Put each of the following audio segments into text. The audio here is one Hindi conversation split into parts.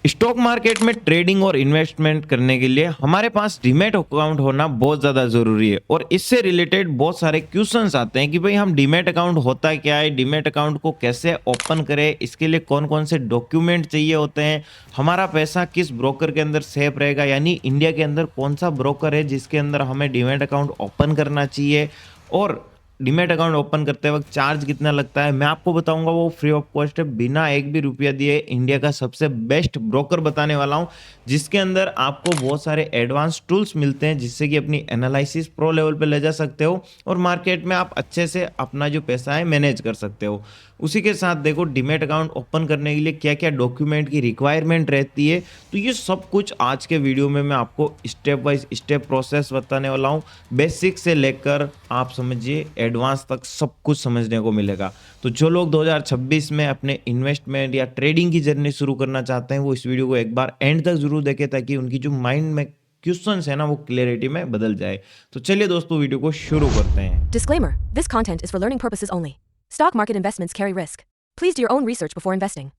स्टॉक मार्केट में ट्रेडिंग और इन्वेस्टमेंट करने के लिए हमारे पास डीमैट अकाउंट होना बहुत ज़्यादा ज़रूरी है। और इससे रिलेटेड बहुत सारे क्वेश्चंस आते हैं कि भाई हम डीमैट अकाउंट होता क्या है, डीमैट अकाउंट को कैसे ओपन करें, इसके लिए कौन कौन से डॉक्यूमेंट चाहिए होते हैं, हमारा पैसा किस ब्रोकर के अंदर सेफ रहेगा, यानी इंडिया के अंदर कौन सा ब्रोकर है जिसके अंदर हमें डीमैट अकाउंट ओपन करना चाहिए, और डीमैट अकाउंट ओपन करते वक्त चार्ज कितना लगता है मैं आपको बताऊंगा। वो फ्री ऑफ कॉस्ट है, बिना एक भी रुपया दिए इंडिया का सबसे बेस्ट ब्रोकर बताने वाला हूं, जिसके अंदर आपको बहुत सारे एडवांस टूल्स मिलते हैं जिससे कि अपनी एनालिसिस प्रो लेवल पे ले जा सकते हो और मार्केट में आप अच्छे से अपना जो पैसा है मैनेज कर सकते हो। उसी के साथ देखो डीमैट अकाउंट ओपन करने के लिए क्या क्या डॉक्यूमेंट की रिक्वायरमेंट रहती है, तो ये सब कुछ आज के वीडियो में मैं आपको स्टेप बाय स्टेप प्रोसेस बताने वाला हूँ। बेसिक से लेकर आप समझिए एडवांस तक सब कुछ समझने को मिलेगा। तो जो लोग 2026 में अपने इन्वेस्टमेंट या ट्रेडिंग की जर्नी शुरू करना चाहते हैं वो इस वीडियो को एक बार एंड तक जरूर देखें ताकि उनकी जो माइंड में क्वेश्चंस है ना वो क्लैरिटी में बदल जाए। तो चलिए दोस्तों वीडियो को शुरू करते हैं। Disclaimer: This content is for learning purposes only. Stock market investments carry risk. Please do your own research before investing.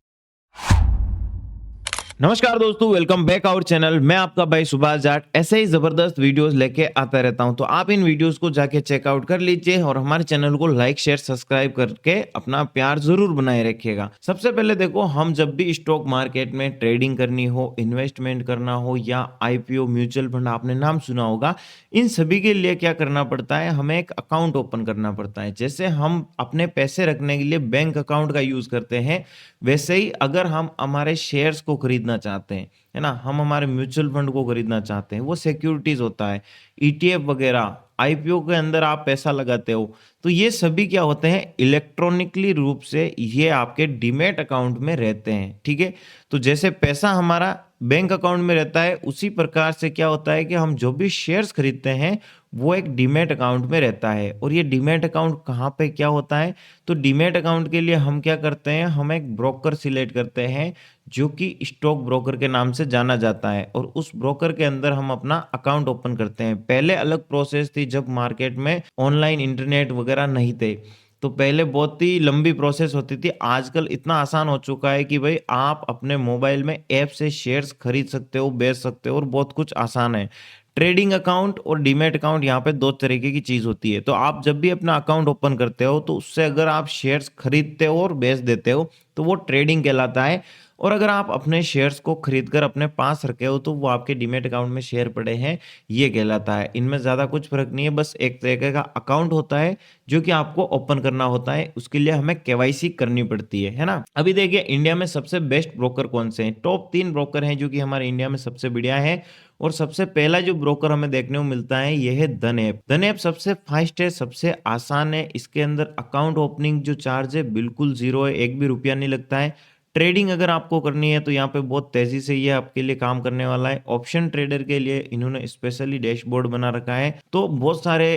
नमस्कार दोस्तों, वेलकम बैक आवर चैनल। मैं आपका भाई सुभाष जाट ऐसे ही जबरदस्त वीडियोस लेके आता रहता हूं, तो आप इन वीडियोस को जाके चेकआउट कर लीजिए और हमारे चैनल को लाइक शेयर सब्सक्राइब करके अपना प्यार जरूर बनाए रखिएगा। सबसे पहले देखो, हम जब भी स्टॉक मार्केट में ट्रेडिंग करनी हो, इन्वेस्टमेंट करना हो या आईपीओ म्यूचुअल फंड आपने नाम सुना होगा, इन सभी के लिए क्या करना पड़ता है, हमें एक अकाउंट ओपन करना पड़ता है। जैसे हम अपने पैसे रखने के लिए बैंक अकाउंट का यूज करते हैं, वैसे ही अगर हम हमारे शेयर्स को खरीदना चाहते हैं, है ना, हम हमारे म्यूचुअल फंड को खरीदना चाहते हैं, वो सिक्योरिटीज होता है, ईटीएफ वगैरह, आईपीओ के अंदर आप पैसा लगाते हो, तो ये सभी क्या होते हैं, इलेक्ट्रॉनिकली रूप से ये आपके डीमैट अकाउंट में रहते हैं। ठीक है, तो जैसे पैसा हमारा बैंक अकाउंट में रहता है उसी प्रकार से क्या होता है कि हम जो भी शेयर्स खरीदते हैं वो एक डीमैट अकाउंट में रहता है। और ये डीमैट अकाउंट कहाँ पे क्या होता है, तो डीमैट अकाउंट के लिए हम क्या करते हैं, हम एक ब्रोकर सिलेक्ट करते हैं जो कि स्टॉक ब्रोकर के नाम से जाना जाता है, और उस ब्रोकर के अंदर हम अपना अकाउंट ओपन करते हैं। पहले अलग प्रोसेस थी जब मार्केट में ऑनलाइन इंटरनेट वगैरह नहीं थे, तो पहले बहुत ही लंबी प्रोसेस होती थी। आजकल इतना आसान हो चुका है कि भाई आप अपने मोबाइल में ऐप से शेयर्स खरीद सकते हो, बेच सकते हो और बहुत कुछ आसान है। ट्रेडिंग अकाउंट और डीमैट अकाउंट यहाँ पे दो तरीके की चीज होती है। तो आप जब भी अपना अकाउंट ओपन करते हो तो उससे अगर आप शेयर्स खरीदते हो और बेच देते हो तो वो ट्रेडिंग कहलाता है, और अगर आप अपने शेयर्स को खरीद कर अपने पास रखे हो तो वो आपके डीमैट अकाउंट में शेयर पड़े हैं, ये कहलाता है। इनमें ज़्यादा कुछ फर्क नहीं है, बस एक तरीके का अकाउंट होता है जो कि आपको ओपन करना होता है, उसके लिए हमें केवाईसी करनी पड़ती है ना। अभी देखिए इंडिया में सबसे बेस्ट ब्रोकर कौन से हैं, टॉप 3 ब्रोकर हैं जो कि हमारे इंडिया में सबसे बढ़िया है। और सबसे पहला जो ब्रोकर हमें देखने को मिलता है ये है धन ऐप। धन ऐप सबसे फास्ट है, सबसे आसान है, इसके अंदर अकाउंट ओपनिंग जो चार्ज है बिल्कुल जीरो है, एक भी रुपया नहीं लगता है। ट्रेडिंग अगर आपको करनी है तो यहाँ पे बहुत तेजी से ये आपके लिए काम करने वाला है। ऑप्शन ट्रेडर के लिए इन्होंने स्पेशली डैशबोर्ड बना रखा है, तो बहुत सारे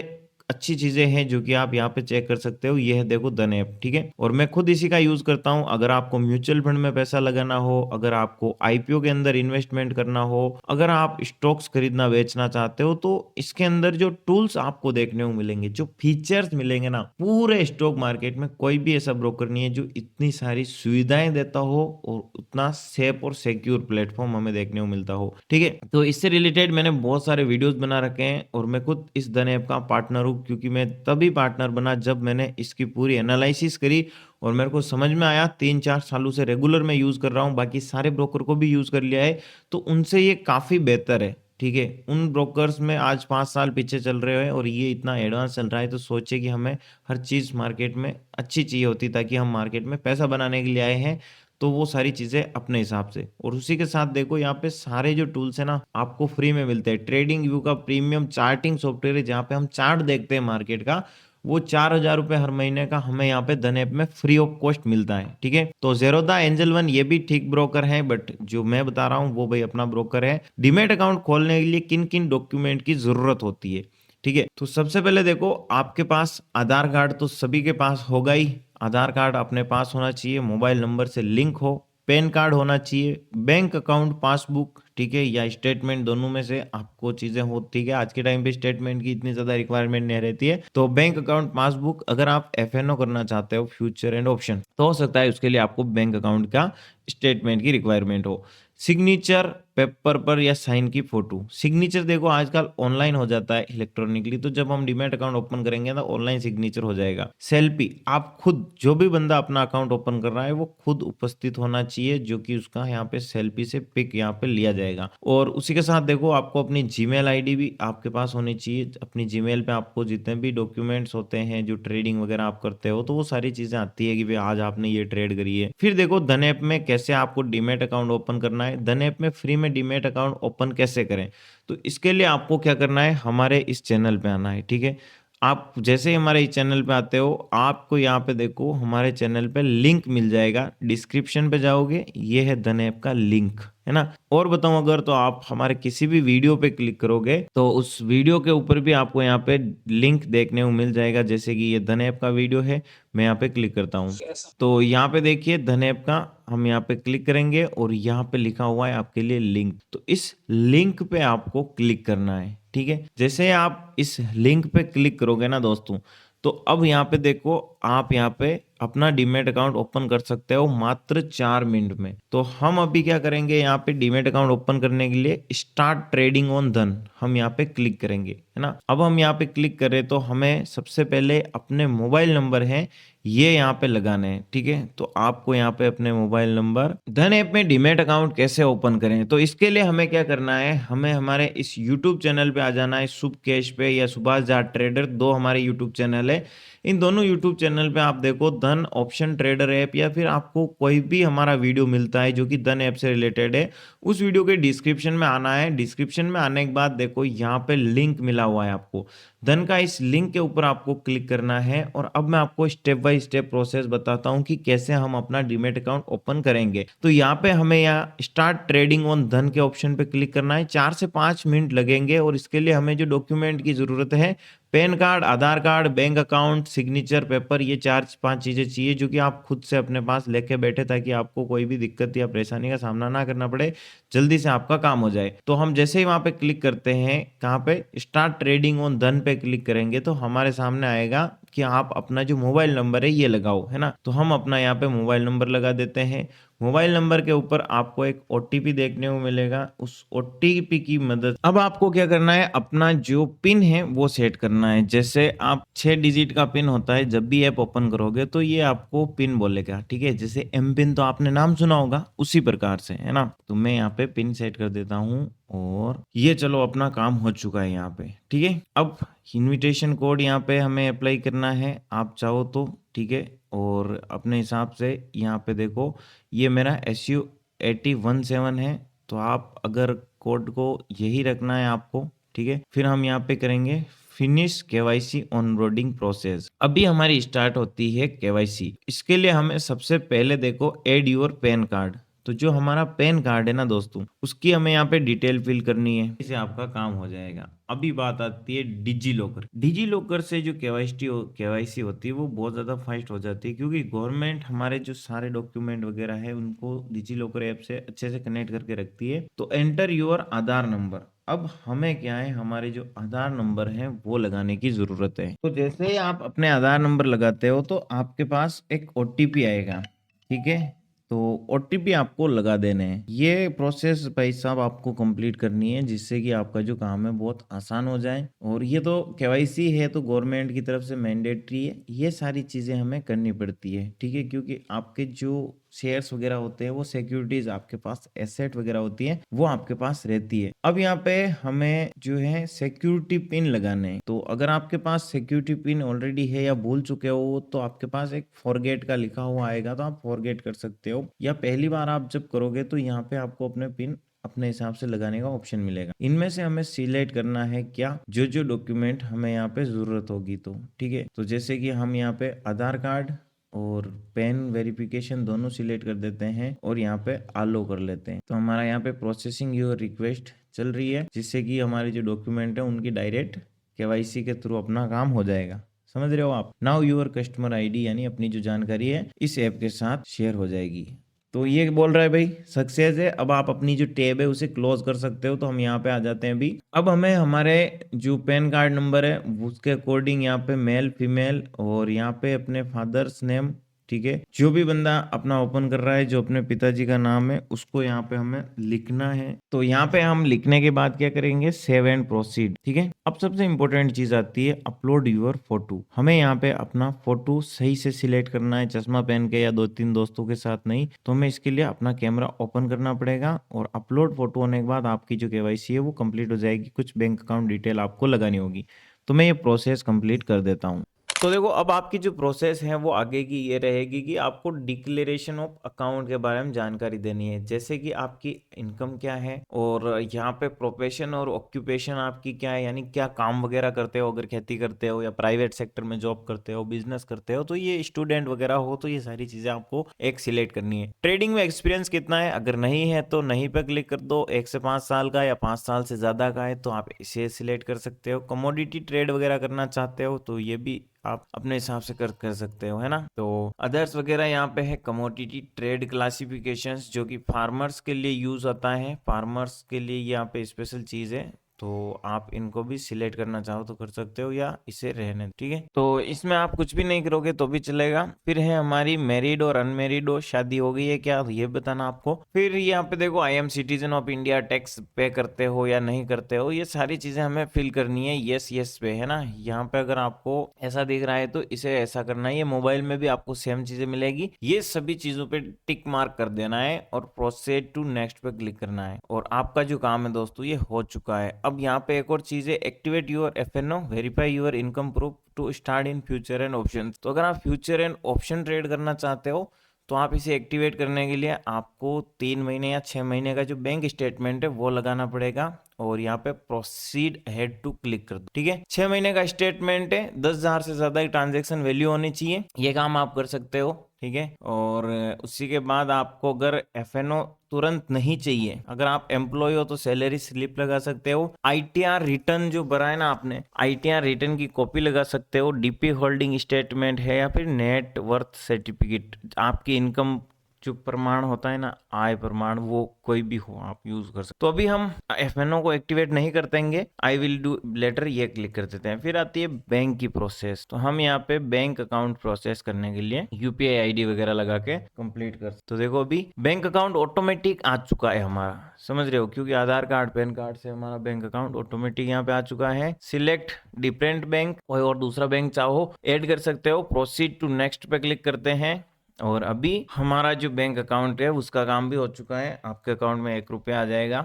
अच्छी चीजें हैं जो कि आप यहाँ पे चेक कर सकते हो। ये है देखो धन ऐप, ठीक है, और मैं खुद इसी का यूज करता हूँ। अगर आपको म्यूचुअल फंड में पैसा लगाना हो, अगर आपको आईपीओ के अंदर इन्वेस्टमेंट करना हो, अगर आप स्टॉक्स खरीदना बेचना चाहते हो, तो इसके अंदर जो टूल्स आपको देखने को मिलेंगे, जो फीचर्स मिलेंगे ना, पूरे स्टॉक मार्केट में कोई भी ऐसा ब्रोकर नहीं है जो इतनी सारी सुविधाएं देता हो और उतना सेफ और सिक्योर प्लेटफॉर्म हमें देखने को मिलता हो। ठीक है, तो इससे रिलेटेड मैंने बहुत सारे वीडियोस बना रखे हैं और मैं खुद इस धन ऐप का पार्टनर हूँ, क्योंकि मैं तभी पार्टनर बना जब मैंने इसकी पूरी एनालिसिस करी और मेरे को समझ में आया। 3-4 सालों से रेगुलर मैं यूज कर रहा हूँ, बाकी सारे ब्रोकर को भी यूज कर लिया है, तो उनसे ये काफी बेहतर है। ठीक है, उन ब्रोकर्स में आज 5 साल पीछे चल रहे हैं और ये इतना एडवांस चल रहा है, तो सोचे कि हमें हर चीज मार्केट में अच्छी चाहिए होती ताकि हम मार्केट में पैसा बनाने के लिए आए हैं, तो वो सारी चीजें अपने हिसाब से। और उसी के साथ देखो यहाँ पे सारे जो टूल्स है ना आपको फ्री में मिलते हैं। ट्रेडिंग व्यू का प्रीमियम चार्टिंग सॉफ्टवेयर है जहाँ पे हम चार्ट देखते हैं मार्केट का, वो 4,000 रुपए हर महीने का हमें यहाँ पे धन ऐप में फ्री ऑफ कॉस्ट मिलता है। ठीक है, तो ज़ेरोधा, एंजल वन ये भी ठीक ब्रोकर है, बट जो मैं बता रहा हूँ वो भाई अपना ब्रोकर है। डीमैट अकाउंट खोलने के लिए किन किन डॉक्यूमेंट की जरूरत होती है, ठीक है, तो सबसे पहले देखो आपके पास आधार कार्ड तो सभी के पास होगा ही, आधार कार्ड अपने पास होना चाहिए, मोबाइल नंबर से लिंक हो, पैन कार्ड होना चाहिए, बैंक अकाउंट पासबुक, ठीक है, या स्टेटमेंट, दोनों में से आपको चीजें हो। ठीक है, आज के टाइम पे स्टेटमेंट की इतनी ज्यादा रिक्वायरमेंट नहीं रहती है, तो बैंक अकाउंट पासबुक। अगर आप एफएनओ करना चाहते हो, फ्यूचर एंड ऑप्शन, तो हो सकता है उसके लिए आपको बैंक अकाउंट का स्टेटमेंट की रिक्वायरमेंट हो। सिग्नेचर पेपर पर या साइन की फोटो। सिग्नेचर देखो आजकल ऑनलाइन हो जाता है इलेक्ट्रॉनिकली, तो जब हम डीमैट अकाउंट ओपन करेंगे तो ऑनलाइन सिग्नेचर हो जाएगा। सेल्फी, आप खुद जो भी बंदा अपना अकाउंट ओपन कर रहा है वो खुद उपस्थित होना चाहिए, जो कि उसका यहाँ पे सेल्फी से पिक यहाँ पे लिया जाएगा। और उसी के साथ देखो आपको अपनी जीमेल आईडी भी आपके पास होनी चाहिए। अपनी जीमेल पे आपको जितने भी डॉक्यूमेंट्स होते हैं, जो ट्रेडिंग वगैरह आप करते हो, तो वो सारी चीजें आती है कि भाई आज आपने ये ट्रेड करी है। फिर देखो धन ऐप में कैसे आपको डीमैट अकाउंट ओपन करना है। धन ऐप में फ्री में डीमैट अकाउंट ओपन कैसे करें, तो इसके लिए आपको क्या करना है, हमारे इस चैनल पे आना है। ठीक है, आप जैसे ही हमारे इस चैनल पे आते हो, आपको यहाँ पे देखो हमारे चैनल पे लिंक मिल जाएगा। डिस्क्रिप्शन पे जाओगे, ये है धन ऐप का लिंक, है ना। और बताऊं अगर, तो आप हमारे किसी भी वीडियो पे क्लिक करोगे तो उस वीडियो के ऊपर भी आपको यहाँ पे लिंक देखने को मिल जाएगा। जैसे कि ये धन ऐप का वीडियो है, मैं यहाँ पे क्लिक करता हूँ, तो यहाँ पे देखिए धन ऐप का हम यहाँ पे क्लिक करेंगे और यहाँ पे लिखा हुआ है आपके लिए लिंक। तो इस लिंक पे आपको क्लिक करना है। ठीक है, जैसे आप इस लिंक पे क्लिक करोगे ना दोस्तों, तो अब यहाँ पे देखो आप यहाँ पे अपना डीमैट अकाउंट ओपन कर सकते हो मात्र 4 मिनट में। तो हम अभी क्या करेंगे, यहाँ पे डीमैट अकाउंट ओपन करने के लिए स्टार्ट ट्रेडिंग ऑन धन हम यहाँ पे क्लिक करेंगे, है ना। अब हम यहाँ पे क्लिक करें तो हमें सबसे पहले अपने मोबाइल नंबर है ये यहाँ पे लगाने हैं। ठीक है, तो आपको यहाँ पे अपने मोबाइल नंबर, धन ऐप में डीमैट अकाउंट कैसे ओपन करें, तो इसके लिए हमें क्या करना है, हमें हमारे इस यूट्यूब चैनल पे आ जाना है। शुभ कैश पे या सुभाष जाट ट्रेडर, दो हमारे यूट्यूब चैनल है। इन दोनों यूट्यूब चैनल पे आप देखो धन ऑप्शन ट्रेडर ऐप, या फिर आपको कोई भी हमारा वीडियो मिलता है जो कि धन ऐप से रिलेटेड है, उस वीडियो के डिस्क्रिप्शन में आना है। डिस्क्रिप्शन में आने के बाद देखो यहाँ पे लिंक मिला हुआ है आपको धन का, इस लिंक के ऊपर आपको क्लिक करना है। और अब मैं आपको स्टेप बाय स्टेप प्रोसेस बताता हूँ कि कैसे हम अपना डीमैट अकाउंट ओपन करेंगे। तो यहाँ पे हमें यहाँ स्टार्ट ट्रेडिंग ऑन धन के ऑप्शन पे क्लिक करना है। 4 से 5 मिनट लगेंगे और इसके लिए हमें जो डॉक्यूमेंट की जरूरत है, pan card, Aadhaar card, bank account, signature paper, ये 4-5 चीजें चाहिए जो कि आप खुद से अपने पास लेके बैठे, ताकि आपको कोई भी दिक्कत या परेशानी का सामना ना करना पड़े, जल्दी से आपका काम हो जाए। तो हम जैसे ही वहां पे क्लिक करते हैं, कहाँ पे, स्टार्ट ट्रेडिंग ऑन धन पे क्लिक करेंगे, तो हमारे सामने आएगा कि आप अपना जो मोबाइल नंबर है ये लगाओ, है ना। तो हम अपना यहाँ पे मोबाइल नंबर लगा देते हैं। मोबाइल नंबर के ऊपर आपको एक ओटीपी देखने को मिलेगा, उस ओटीपी की मदद अब आपको क्या करना है, अपना जो पिन है वो सेट करना है। जैसे आप 6 डिजिट का पिन होता है, जब भी ऐप ओपन करोगे तो ये आपको पिन बोलेगा। ठीक है, जैसे एम पिन तो आपने नाम सुना होगा, उसी प्रकार से, है ना। तो मैं यहाँ पे पिन सेट कर देता हूँ और ये चलो अपना काम हो चुका है यहाँ पे। ठीक है, अब इनविटेशन कोड यहाँ पे हमें अप्लाई करना है, आप चाहो तो। ठीक है, और अपने हिसाब से यहाँ पे देखो ये मेरा SU 8017 है, तो आप अगर कोड को यही रखना है आपको। ठीक है, फिर हम यहाँ पे करेंगे फिनिश KYC ऑनबोर्डिंग प्रोसेस। अभी हमारी स्टार्ट होती है KYC। इसके लिए हमें सबसे पहले देखो ऐड योर पैन कार्ड, तो जो हमारा पैन कार्ड है ना दोस्तों, उसकी हमें यहाँ पे डिटेल फिल करनी है, इससे आपका काम हो जाएगा। अभी बात आती है डिजी लॉकर। डिजी लॉकर से जो KYC होती है वो बहुत ज़्यादा फास्ट हो जाती है, क्योंकि गवर्नमेंट हमारे जो सारे डॉक्यूमेंट वगैरह है उनको डिजी लॉकर ऐप से अच्छे से कनेक्ट करके रखती है। तो एंटर योर आधार नंबर। अब हमें क्या है, हमारे जो आधार नंबर है वो लगाने की जरूरत है। तो जैसे ही आप अपने आधार नंबर लगाते हो तो आपके पास एक OTP आएगा। ठीक है, तो OTP आपको लगा देने हैं। ये प्रोसेस भाई साहब आपको कंप्लीट करनी है, जिससे कि आपका जो काम है बहुत आसान हो जाए। और ये तो KYC है तो गवर्नमेंट की तरफ से मैंडेटरी है, ये सारी चीज़ें हमें करनी पड़ती है। ठीक है, क्योंकि आपके जो शेयर्स वगैरह होते हैं वो सिक्योरिटीज आपके पास, एसेट वगैरह होती है वो आपके पास रहती है। अब यहाँ पे हमें जो है सिक्योरिटी पिन लगाने हैं। तो अगर आपके पास सिक्योरिटी पिन ऑलरेडी है या भूल चुके हो, तो आपके पास एक फॉरगेट का लिखा हुआ आएगा, तो आप फॉरगेट कर सकते हो, या पहली बार आप जब करोगे तो यहाँ पे आपको अपने पिन अपने हिसाब से लगाने का ऑप्शन मिलेगा। इनमें से हमें सिलेक्ट करना है क्या, जो जो डॉक्यूमेंट हमें यहाँ पे जरूरत होगी। तो ठीक है, तो जैसे कि हम यहाँ पे आधार कार्ड और पैन वेरिफिकेशन दोनों सिलेक्ट कर देते हैं और यहाँ पे अलो कर लेते हैं। तो हमारा यहाँ पे प्रोसेसिंग योर रिक्वेस्ट चल रही है, जिससे कि हमारे जो डॉक्यूमेंट है उनकी डायरेक्ट KYC के थ्रू अपना काम हो जाएगा। समझ रहे हो आप। नाउ योर कस्टमर ID, यानी अपनी जो जानकारी है इस ऐप के साथ शेयर हो जाएगी। तो ये बोल रहा है भाई सक्सेस है। अब आप अपनी जो टैब है उसे क्लोज कर सकते हो। तो हम यहाँ पे आ जाते हैं अभी। अब हमें हमारे जो पैन कार्ड नंबर है उसके अकॉर्डिंग यहाँ पे मेल फीमेल और यहाँ पे अपने फादर्स नेम ठीक है। जो भी बंदा अपना ओपन कर रहा है जो अपने पिताजी का नाम है उसको यहाँ पे हमें लिखना है। तो यहाँ पे हम लिखने के बाद क्या करेंगे, सेव एंड प्रोसीड। ठीक है। अब सबसे इंपॉर्टेंट चीज आती है अपलोड यूर फोटो। हमें यहाँ पे अपना फोटो सही से सिलेक्ट करना है, चश्मा पहन के या 2-3 दोस्तों के साथ नहीं। तो हमें इसके लिए अपना कैमरा ओपन करना पड़ेगा और अपलोड फोटो होने के बाद आपकी जो केवाईसी है वो कंप्लीट हो जाएगी। कुछ बैंक अकाउंट डिटेल आपको लगानी होगी। तो मैं ये प्रोसेस कंप्लीट कर देता हूँ। तो देखो अब आपकी जो प्रोसेस है वो आगे की ये रहेगी कि आपको डिक्लेरेशन ऑफ अकाउंट के बारे में जानकारी देनी है, जैसे कि आपकी इनकम क्या है और यहाँ पे प्रोफेशन और ऑक्यूपेशन आपकी क्या है, यानी क्या काम वगैरह करते हो, अगर खेती करते हो या प्राइवेट सेक्टर में जॉब करते हो, बिजनेस करते हो, तो ये स्टूडेंट वगैरह हो तो ये सारी चीजें आपको एक सिलेक्ट करनी है। ट्रेडिंग में एक्सपीरियंस कितना है, अगर नहीं है तो नहीं पे क्लिक कर दो। 1 से 5 साल का या 5 साल से ज्यादा का है तो आप इसे सिलेक्ट कर सकते हो। कमोडिटी ट्रेड वगैरह करना चाहते हो तो ये भी आप अपने हिसाब से कर सकते हो, है ना। तो अदर्स वगैरह यहाँ पे है कमोडिटी ट्रेड क्लासिफिकेशंस, जो कि फार्मर्स के लिए यूज आता है। फार्मर्स के लिए यहाँ पे स्पेशल चीज है, तो आप इनको भी सिलेक्ट करना चाहो तो कर सकते हो या इसे रहने दो। ठीक है। तो इसमें आप कुछ भी नहीं करोगे तो भी चलेगा। फिर है हमारी मैरिड और अनमेरिड हो, शादी हो गई है क्या ये बताना आपको। फिर यहाँ पे देखो I am citizen of India, tax पे करते हो या नहीं करते हो, ये सारी चीजें हमें फिल करनी है यस यस पे, है ना। यहाँ पे अगर आपको ऐसा दिख रहा है तो इसे ऐसा करना है। ये मोबाइल में भी आपको सेम चीजें मिलेगी। ये सभी चीजों पे टिक मार्क कर देना है और प्रोसीड टू नेक्स्ट पे क्लिक करना है और आपका जो काम है दोस्तों ये हो चुका है। अब यहाँ पे एक और चीज है, activate your FNO, verify your income proof to start in future and option. तो अगर आप फ्यूचर एंड ऑप्शन ट्रेड करना चाहते हो तो आप इसे एक्टिवेट करने के लिए आपको 3 महीने या 6 महीने का जो बैंक स्टेटमेंट है वो लगाना पड़ेगा और यहाँ पे प्रोसीड हेड टू क्लिक कर दो। ठीक है। 6 महीने का स्टेटमेंट है, 10,000 से ज्यादा की ट्रांजेक्शन वैल्यू होनी चाहिए। ये काम आप कर सकते हो। ठीक है। और उसी के बाद आपको अगर एफएनओ तुरंत नहीं चाहिए, अगर आप एम्प्लॉय हो तो सैलरी स्लिप लगा सकते हो। आईटीआर रिटर्न जो भरा है ना आपने, आईटीआर रिटर्न की कॉपी लगा सकते हो। डीपी होल्डिंग स्टेटमेंट है या फिर नेट वर्थ सर्टिफिकेट, आपकी इनकम जो प्रमाण होता है ना, आय प्रमाण, वो कोई भी हो आप यूज कर सकते। तो अभी हम एफएनओ को एक्टिवेट नहीं कर देंगे, आई विल डू लेटर ये क्लिक कर देते हैं। फिर आती है बैंक की प्रोसेस। तो हम यहाँ पे बैंक अकाउंट प्रोसेस करने के लिए यूपीआई आईडी वगैरह लगा के कंप्लीट कर। तो देखो अभी बैंक अकाउंट ऑटोमेटिक आ चुका है हमारा, समझ रहे हो, क्योंकि आधार कार्ड पैन कार्ड से हमारा बैंक अकाउंट ऑटोमेटिक यहाँ पे आ चुका है। सिलेक्ट डिफरेंट बैंक, कोई और दूसरा बैंक चाहो ऐड कर सकते हो। प्रोसीड टू नेक्स्ट पे क्लिक करते हैं और अभी हमारा जो बैंक अकाउंट है उसका काम भी हो चुका है। आपके अकाउंट में 1 रुपया आ जाएगा।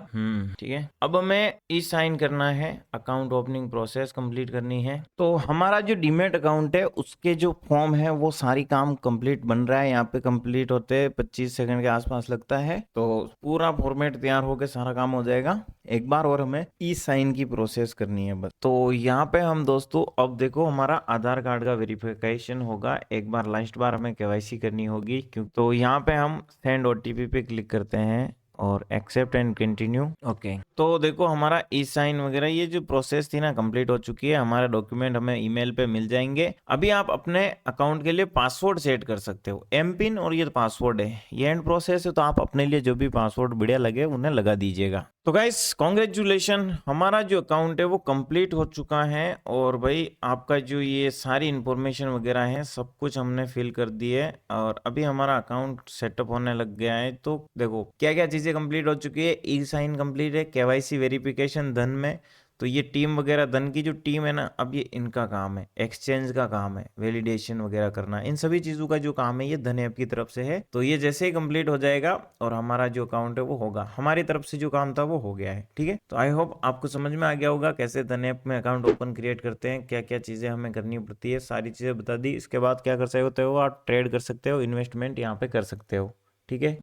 ठीक है। अब हमें ई साइन करना है, अकाउंट ओपनिंग प्रोसेस कंप्लीट करनी है। तो हमारा जो डीमेट अकाउंट है उसके जो फॉर्म है वो सारी काम कंप्लीट बन रहा है। यहाँ पे कंप्लीट होते 25 सेकंड के आसपास लगता है। तो पूरा फॉर्मेट तैयार होकर सारा काम हो जाएगा एक बार, और हमें ई साइन की प्रोसेस करनी है बस। तो यहाँ पे हम दोस्तों अब देखो हमारा आधार कार्ड का वेरिफिकेशन होगा एक बार, लास्ट बार हमें केवाईसी करनी होगी क्यों। तो यहाँ पे हम सेंड ओटीपी पे क्लिक करते हैं और एक्सेप्ट एंड कंटिन्यू। ओके। तो देखो हमारा ई साइन वगैरह ये जो प्रोसेस थी ना कंप्लीट हो चुकी है। हमारा डॉक्यूमेंट हमें ईमेल पे मिल जाएंगे। अभी आप अपने अकाउंट के लिए पासवर्ड सेट कर सकते हो, एम पिन, और ये पासवर्ड है, ये एंड प्रोसेस है। तो आप अपने लिए जो भी पासवर्ड बढ़िया लगे उन्हें लगा दीजिएगा। तो गाइस कॉन्ग्रेचुलेशन, हमारा जो अकाउंट है वो कंप्लीट हो चुका है। और भाई आपका जो ये सारी इंफॉर्मेशन वगैरह है सब कुछ हमने फिल कर दी है और अभी हमारा अकाउंट सेटअप होने लग गया है। तो देखो क्या क्या चीजें कंप्लीट हो चुकी है। ई साइन कंप्लीट है, केवाईसी वेरिफिकेशन धन में, तो ये टीम वगैरह धन की जो टीम है ना, अब ये इनका काम है, एक्सचेंज का काम है, वैलिडेशन वगैरह करना, इन सभी चीजों का जो काम है ये धन ऐप की तरफ से है। तो ये जैसे ही कंप्लीट हो जाएगा और हमारा जो अकाउंट है वो होगा, हमारी तरफ से जो काम था वो हो गया है। ठीक है। तो आई होप आपको समझ में आ गया होगा कैसे धन ऐप में अकाउंट ओपन क्रिएट करते हैं, क्या क्या चीजें हमें करनी पड़ती है, सारी चीजें बता दी। इसके बाद क्या कर सकते हो, आप ट्रेड कर सकते हो, इन्वेस्टमेंट यहाँ पे कर सकते हो। ठीक है।